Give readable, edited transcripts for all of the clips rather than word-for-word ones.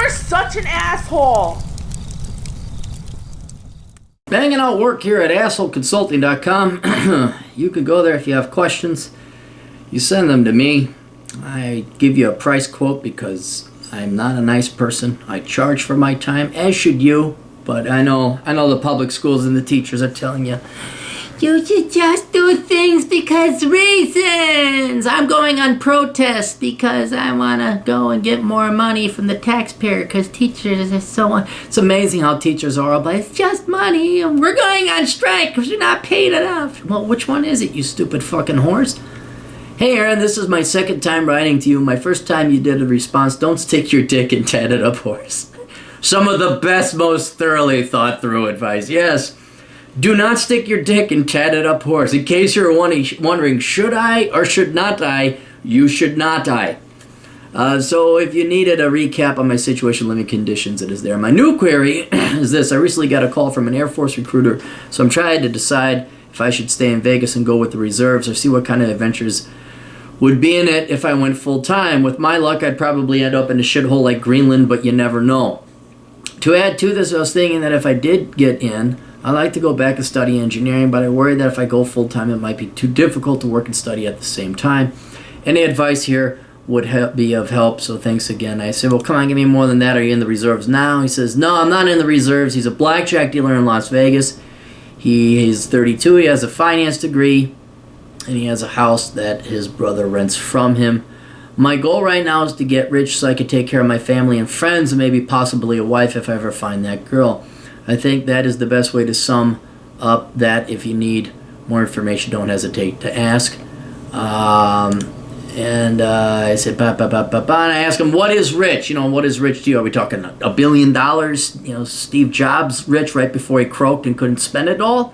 You're such an asshole. Banging out work here at assholeconsulting.com. You can go there if you have questions. You send them to me. I give you a price quote because I'm not a nice person. I charge for my time, as should you. But I know the public schools and the teachers are telling you, you should just do things because reasons. I'm going on protest because I want to go and get more money from the taxpayer because teachers are so on. It's amazing how teachers are all like, it's just money. We're going on strike because you're not paid enough. Well, which one is it, you stupid fucking horse? Hey Aaron, this is my second time writing to you. My first time you did a response, don't stick your dick in tatted up horse. Some of the best, most thoroughly thought through advice. Yes, do not stick your dick in tatted up horse. In case you're wondering, should I or should not I? You should not I. So if you needed a recap on my situation, living conditions, it is there. My new query is this. I recently got a call from an Air Force recruiter, so I'm trying to decide if I should stay in Vegas and go with the reserves or see what kind of adventures would be in it if I went full time. With my luck, I'd probably end up in a shithole like Greenland, but you never know. To add to this, I was thinking that if I did get in, I'd like to go back and study engineering, but I worry that if I go full time, it might be too difficult to work and study at the same time. Any advice here would be of help, so thanks again. I said, well, come on, give me more than that. Are you in the reserves now? He says, no, I'm not in the reserves. He's a blackjack dealer in Las Vegas. He is 32. He has a finance degree, and he has a house that his brother rents from him. My goal right now is to get rich so I can take care of my family and friends and maybe possibly a wife if I ever find that girl. I think that is the best way to sum up that. If you need more information, don't hesitate to ask. I said, and I asked him, what is rich? What is rich to you? Are we talking $1 billion? Steve Jobs rich right before he croaked and couldn't spend it all?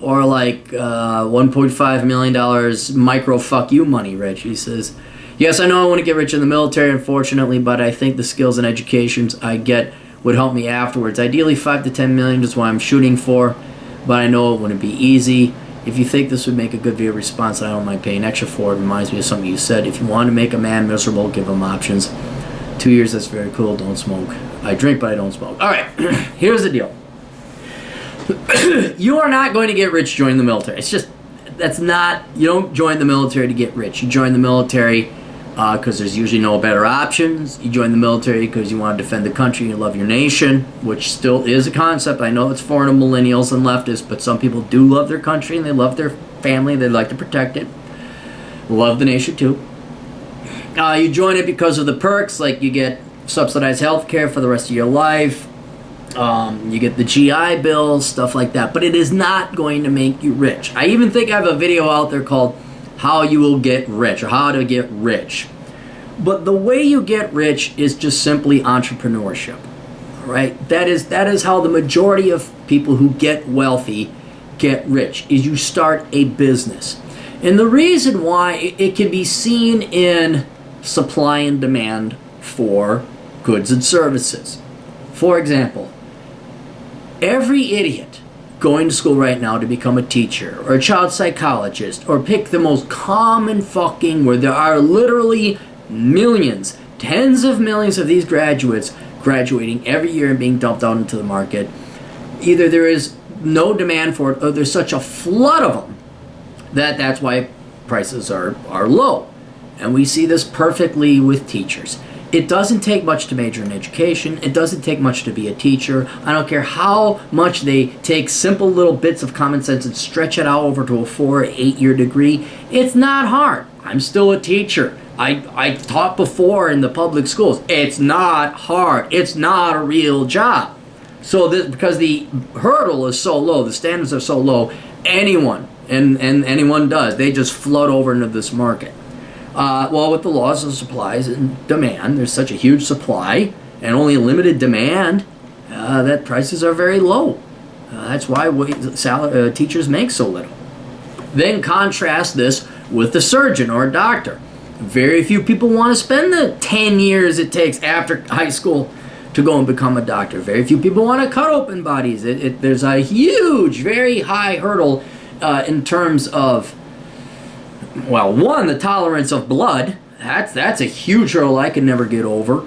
Or like $1.5 million micro fuck you money rich? He says, yes, I know I want to get rich in the military, unfortunately, but I think the skills and educations I get would help me afterwards. Ideally, 5 to 10 million is what I'm shooting for, but I know it wouldn't be easy. If you think this would make a good video response, I don't mind paying extra for it. It reminds me of something you said. If you want to make a man miserable, give him options. 2 years, that's very cool. Don't smoke. I drink, but I don't smoke. All right, here's the deal. You are not going to get rich joining the military. You don't join the military to get rich. You join the military because there's usually no better options. You join the military because you want to defend the country, you love your nation, which still is a concept. I know it's foreign to millennials and leftists, but some people do love their country and they love their family. They like to protect it. Love the nation too. You join it because of the perks, like you get subsidized health care for the rest of your life. You get the GI Bill, stuff like that. But it is not going to make you rich. I even think I have a video out there called How You Will Get Rich, or How to Get Rich. But the way you get rich is just simply entrepreneurship. All right? That is how the majority of people who get wealthy get rich, is you start a business. And the reason why it can be seen in supply and demand for goods and services. For example, every idiot going to school right now to become a teacher or a child psychologist, or pick the most common fucking, where there are literally millions, tens of millions of these graduates graduating every year and being dumped out into the market. Either there is no demand for it, or there's such a flood of them that's why prices are low. And we see this perfectly with teachers. It doesn't take much to major in education. It doesn't take much to be a teacher. I don't care how much they take simple little bits of common sense and stretch it out over to a 4 or 8 year degree. It's not hard. I'm still a teacher. I taught before in the public schools. It's not hard. It's not a real job. So because the hurdle is so low, the standards are so low, anyone, and anyone does, they just flood over into this market. Well, with the laws of supplies and demand, there's such a huge supply and only a limited demand that prices are very low. That's why teachers make so little. Then contrast this with the surgeon or a doctor. Very few people want to spend the 10 years it takes after high school to go and become a doctor. Very few people want to cut open bodies. There's a huge, very high hurdle in terms of, well, one, the tolerance of blood. That's a huge hurdle I can never get over.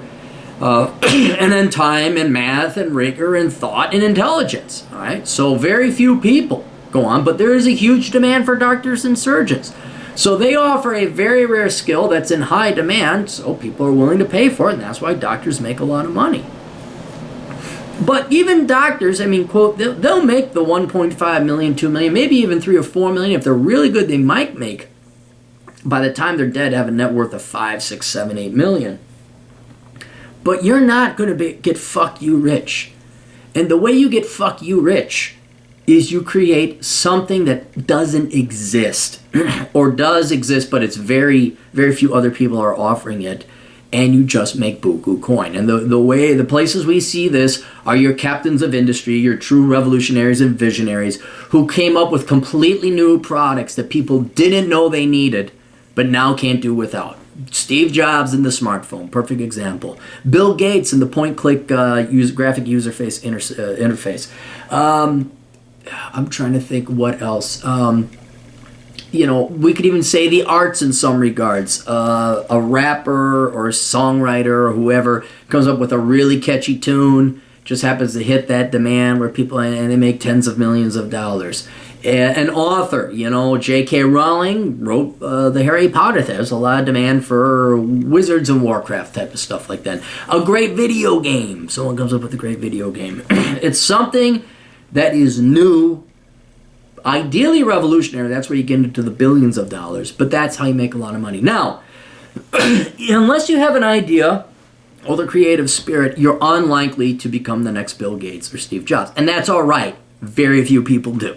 and then time and math and rigor and thought and intelligence. All right, so very few people go on, but there is a huge demand for doctors and surgeons. So they offer a very rare skill that's in high demand, so people are willing to pay for it, and that's why doctors make a lot of money. But even doctors, I mean, quote, they'll make the 1.5 million, 2 million, maybe even 3 or 4 million. If they're really good, they might make, by the time they're dead, have a net worth of 5, 6, 7, 8 million. But you're not going to get fuck you rich. And the way you get fuck you rich is you create something that doesn't exist or does exist, but it's very, very few other people are offering it, and you just make buku coin. And the places we see this are your captains of industry, your true revolutionaries and visionaries who came up with completely new products that people didn't know they needed, but now can't do without. Steve Jobs and the smartphone, perfect example. Bill Gates and the point-click graphic user interface. I'm trying to think what else. We could even say the arts in some regards. A rapper or a songwriter or whoever comes up with a really catchy tune, just happens to hit that demand where people, and they make tens of millions of dollars. An author, J.K. Rowling wrote the Harry Potter thing. There's a lot of demand for Wizards and Warcraft type of stuff like that. A great video game. Someone comes up with a great video game. It's something that is new, ideally revolutionary. That's where you get into the billions of dollars, but that's how you make a lot of money. Now, unless you have an idea or the creative spirit, you're unlikely to become the next Bill Gates or Steve Jobs, and that's all right. Very few people do.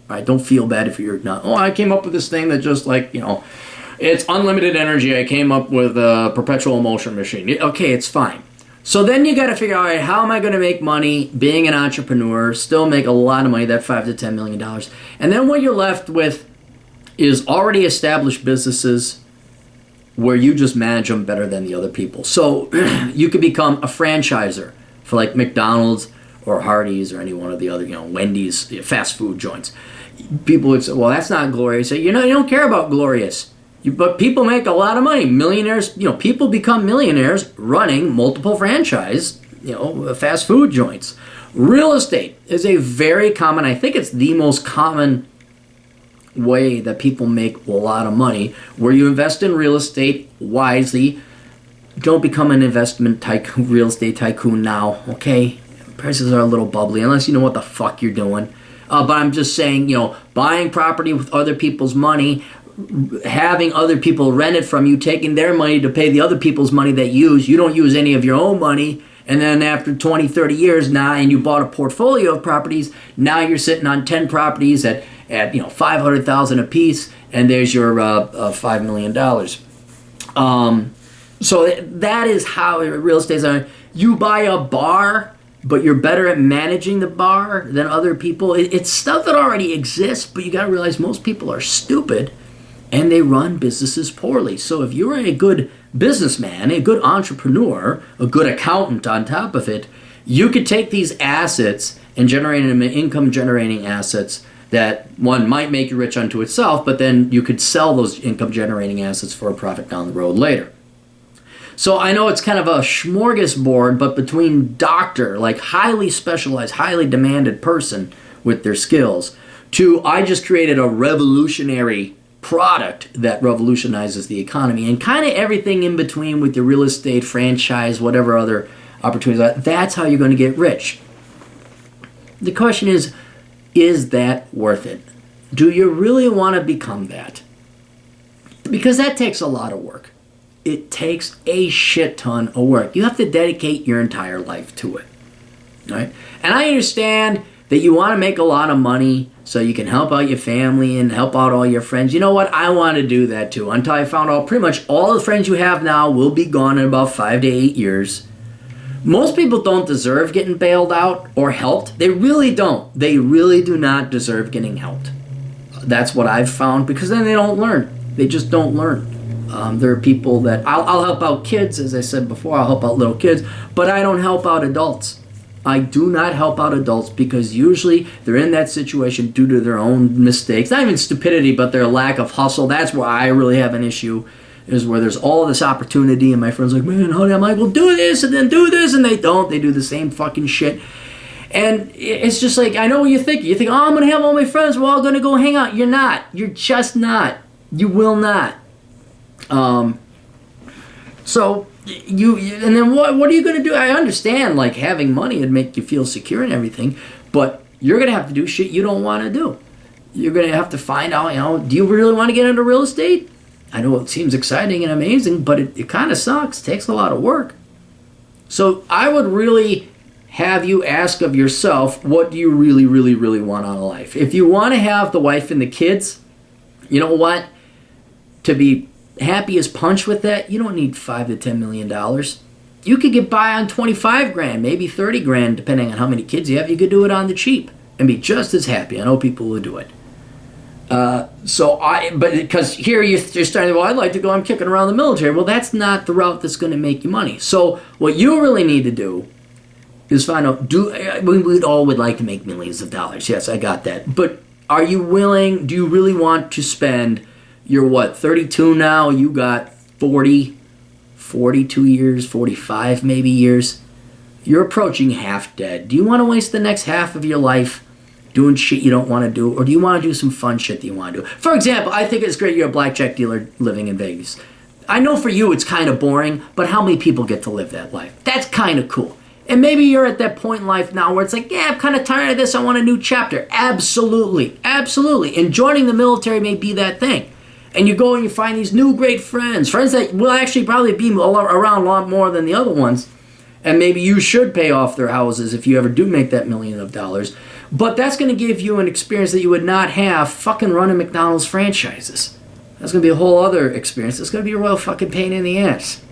All right, don't feel bad if you're not. I came up with this thing that just it's unlimited energy. I came up with a perpetual motion machine. Okay, it's fine. So then you got to figure out, all right, how am I going to make money being an entrepreneur, still make a lot of money, that $5 to $10 million. And then what you're left with is already established businesses where you just manage them better than the other people. So you could become a franchisor for like McDonald's or Hardee's or any one of the other, Wendy's, fast food joints. People would say, well, that's not glorious. You don't care about glorious. But people make a lot of money. Millionaires, people become millionaires running multiple franchise, fast food joints. Real estate is a very common, I think it's the most common way that people make a lot of money, where you invest in real estate wisely. Don't become an investment tycoon, real estate tycoon now, okay? Prices are a little bubbly, unless you know what the fuck you're doing. But I'm just saying, buying property with other people's money, having other people rent it from you, taking their money to pay the other people's money that you don't use any of your own money, and then after 20, 30 years now, and you bought a portfolio of properties, now you're sitting on 10 properties at $500,000 a piece, and there's your $5 million. So that is how real estate is. You buy a bar, but you're better at managing the bar than other people. It's stuff that already exists, but you got to realize most people are stupid and they run businesses poorly. So if you're a good businessman, a good entrepreneur, a good accountant on top of it, you could take these assets and generate them income generating assets that one might make you rich unto itself, but then you could sell those income generating assets for a profit down the road later. So I know it's kind of a smorgasbord, but between doctor, like highly specialized, highly demanded person with their skills, to I just created a revolutionary product that revolutionizes the economy, and kind of everything in between with your real estate, franchise, whatever other opportunities are, that's how you're going to get rich. The question is that worth it? Do you really want to become that? Because that takes a lot of work. It takes a shit ton of work. You have to dedicate your entire life to it. Right? And I understand that you want to make a lot of money so you can help out your family and help out all your friends. You know what? I want to do that too. Until I found out pretty much all the friends you have now will be gone in about 5 to 8 years. Most people don't deserve getting bailed out or helped. They really don't. They really do not deserve getting helped. That's what I've found, because then they don't learn. They just don't learn. There are people that I'll help out kids, as I said before. I'll help out little kids, but I don't help out adults. I do not help out adults because usually they're in that situation due to their own mistakes. Not even stupidity, but their lack of hustle. That's where I really have an issue. is where there's all this opportunity, and my friends are like, man, honey, I'm like, well, do this and then do this, and they don't. They do the same fucking shit. And it's just like, I know what you're thinking. You think, oh, I'm going to have all my friends. We're all going to go hang out. You're not. You're just not. You will not. So, and then what are you going to do? I understand, like, having money would make you feel secure and everything, but you're going to have to do shit you don't want to do. You're going to have to find out, do you really want to get into real estate? I know it seems exciting and amazing, but it kind of sucks. It takes a lot of work. So I would really have you ask of yourself, what do you really, really, really want out of life? If you want to have the wife and the kids, you know what? To be happy as punch with that, you don't need $5 to $10 million. You could get by on 25 grand, maybe 30 grand, depending on how many kids you have. You could do it on the cheap and be just as happy. I know people who do it. But because here you're starting, well, I'd like to go, I'm kicking around the military. Well, that's not the route that's going to make you money. So what you really need to do is find out, we all would like to make millions of dollars. Yes, I got that. But are you willing, do you really want to spend, you're what, 32 now, you got 40, 42 years, 45 maybe years. You're approaching half dead. Do you want to waste the next half of your life doing shit you don't want to do, or do you want to do some fun shit that you want to do? For example, I think it's great you're a blackjack dealer living in Vegas. I know for you it's kind of boring, but how many people get to live that life? That's kind of cool. And maybe you're at that point in life now where it's like, yeah, I'm kind of tired of this, I want a new chapter. Absolutely, absolutely. And joining the military may be that thing. And you go and you find these new great friends that will actually probably be around a lot more than the other ones. And maybe you should pay off their houses if you ever do make that $1 million. But that's going to give you an experience that you would not have fucking running McDonald's franchises. That's going to be a whole other experience. It's going to be a real fucking pain in the ass.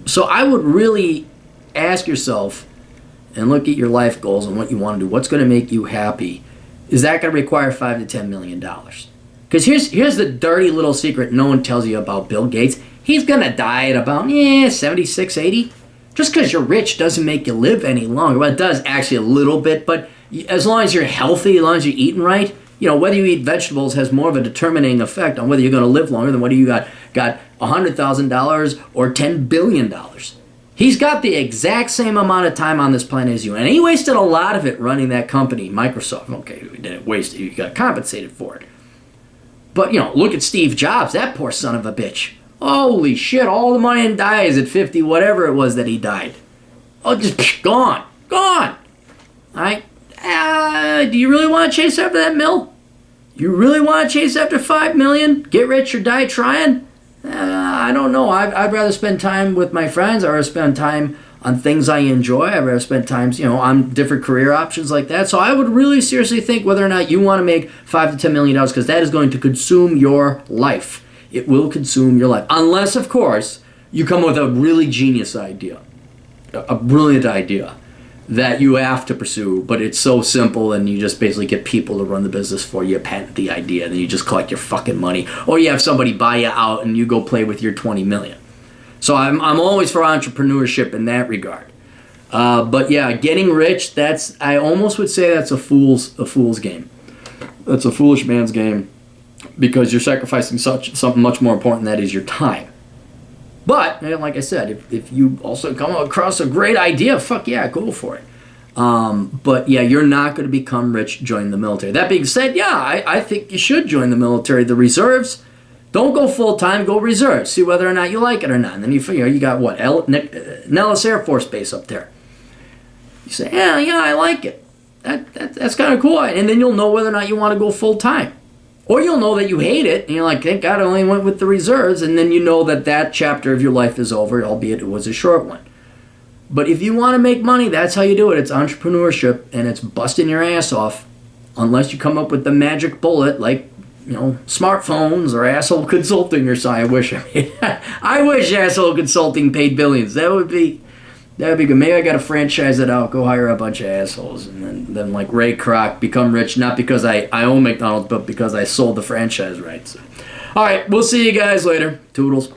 So I would really ask yourself and look at your life goals and what you want to do. What's going to make you happy? Is that going to require $5 to $10 million? Because here's the dirty little secret no one tells you about Bill Gates. He's going to die at about 76, 80. Just because you're rich doesn't make you live any longer. Well, it does actually a little bit, but as long as you're healthy, as long as you're eating right, whether you eat vegetables has more of a determining effect on whether you're going to live longer than whether you got $100,000 or $10 billion. He's got the exact same amount of time on this planet as you, and he wasted a lot of it running that company, Microsoft. Okay, he didn't waste it, he got compensated for it. But, look at Steve Jobs, that poor son of a bitch. Holy shit, all the money and dies at 50, whatever it was that he died. Oh, just gone. All right? Do you really want to chase after that mill? You really want to chase after 5 million? Get rich or die trying? I don't know. I'd rather spend time with my friends. I'd rather spend time on things I enjoy. I'd rather spend time, on different career options like that. So I would really seriously think whether or not you want to make $5 to $10 million, because that is going to consume your life. It will consume your life. Unless, of course, you come with a really genius idea. A brilliant idea that you have to pursue, but it's so simple and you just basically get people to run the business for you, patent the idea, and then you just collect your fucking money. Or you have somebody buy you out and you go play with your 20 million. So I'm always for entrepreneurship in that regard. But yeah, getting rich, I almost would say that's a fool's game. That's a foolish man's game, because you're sacrificing something much more important, that is your time. But, like I said, if you also come across a great idea, fuck yeah, go for it. But yeah, you're not going to become rich joining the military. That being said, yeah, I think you should join the military. The reserves, don't go full-time, go reserves. See whether or not you like it or not. And then you figure, you got what, Nellis Air Force Base up there. You say, yeah, I like it. That's kind of cool. And then you'll know whether or not you want to go full-time. Or you'll know that you hate it, and you're like, thank God I only went with the reserves, and then you know that chapter of your life is over, albeit it was a short one. But if you want to make money, that's how you do it. It's entrepreneurship, and it's busting your ass off, unless you come up with the magic bullet, like, smartphones or Asshole Consulting or something. I wish Asshole Consulting paid billions. That would be good. Maybe I got to franchise it out, go hire a bunch of assholes, and then like Ray Kroc, become rich, not because I own McDonald's, but because I sold the franchise rights. All right, we'll see you guys later. Toodles.